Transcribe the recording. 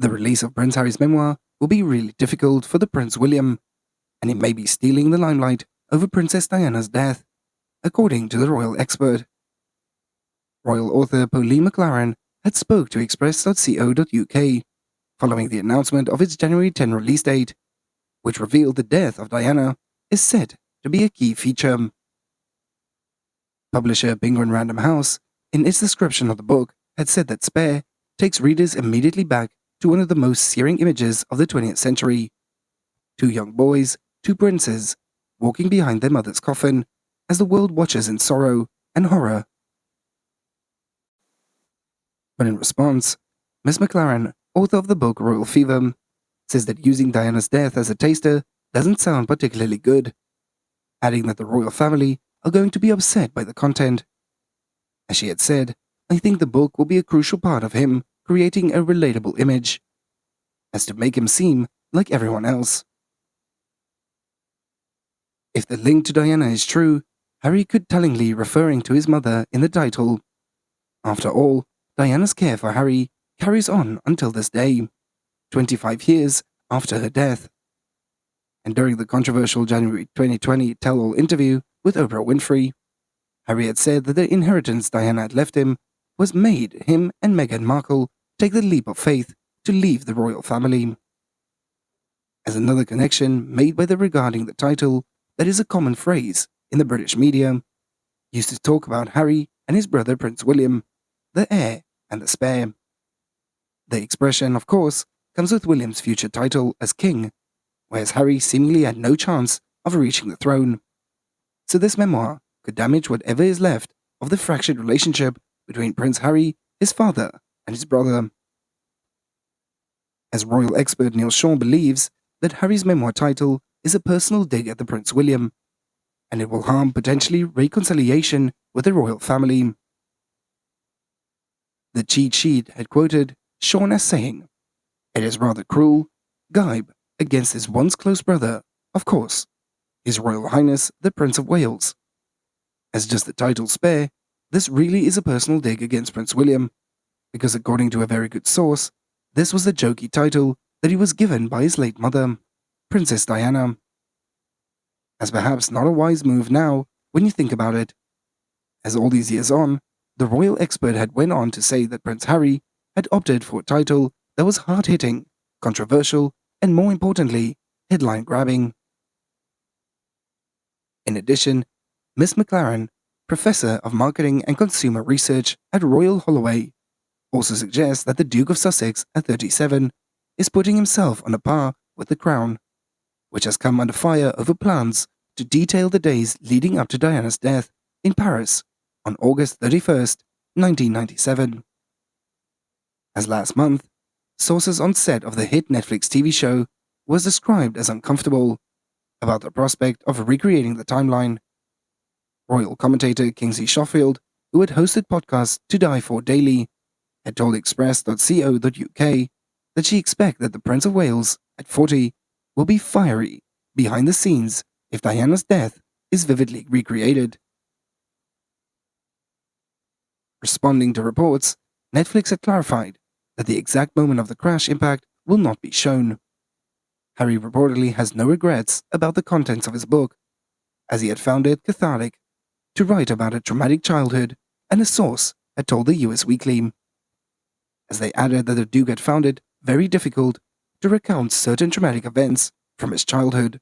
The release of Prince Harry's memoir will be really difficult for the Prince William, and it may be stealing the limelight over Princess Diana's death, according to the royal expert. Royal author Pauline Maclaran had spoke to express.co.uk following the announcement of its January 10 release date, which revealed the death of Diana is said to be a key feature. Publisher Penguin Random House, in its description of the book, had said that Spare takes readers immediately back to one of the most searing images of the 20th century. Two young boys, two princes, walking behind their mother's coffin as the world watches in sorrow and horror. But in response, Ms. Maclaran, author of the book Royal Fever, says that using Diana's death as a taster doesn't sound particularly good, adding that the royal family are going to be upset by the content. As she had said, I think the book will be a crucial part of him creating a relatable image, as to make him seem like everyone else. If the link to Diana is true, Harry could tellingly referring to his mother in the title. After all, Diana's care for Harry carries on until this day, 25 years after her death. And during the controversial January 2020 tell-all interview with Oprah Winfrey, Harry had said that the inheritance Diana had left him was made him and Meghan Markle take the leap of faith to leave the royal family. As another connection made by the regarding the title, that is a common phrase in the British media, used to talk about Harry and his brother Prince William, the heir and the spare. The expression, of course, comes with William's future title as king, whereas Harry seemingly had no chance of reaching the throne. So this memoir could damage whatever is left of the fractured relationship between Prince Harry, his father, and his brother. As royal expert Neil Shaw believes that Harry's memoir title is a personal dig at the Prince William, and it will harm potentially reconciliation with the royal family. The cheat sheet had quoted Shaw as saying, "It is rather cruel, gibe against his once close brother, of course, His Royal Highness the Prince of Wales. As just the title spare, this really is a personal dig against Prince William, because according to a very good source, this was the jokey title that he was given by his late mother, Princess Diana. As perhaps not a wise move now when you think about it, as all these years on, the royal expert had went on to say that Prince Harry had opted for a title that was hard-hitting, controversial, and more importantly, headline-grabbing. In addition, Miss Maclaran, Professor of Marketing and Consumer Research at Royal Holloway, also suggests that the Duke of Sussex at 37 is putting himself on a par with the crown, which has come under fire over plans to detail the days leading up to Diana's death in Paris on August 31st, 1997. As last month, sources on set of the hit Netflix TV show was described as uncomfortable about the prospect of recreating the timeline. Royal commentator Kingsley Schofield, who had hosted podcasts To Die For Daily, had told express.co.uk that she expects that the Prince of Wales, at 40, will be fiery behind the scenes if Diana's death is vividly recreated. Responding to reports, Netflix had clarified that the exact moment of the crash impact will not be shown. Harry reportedly has no regrets about the contents of his book, as he had found it cathartic to write about a traumatic childhood, and a source had told the US Weekly. As they added that the Duke had found it very difficult to recount certain traumatic events from his childhood.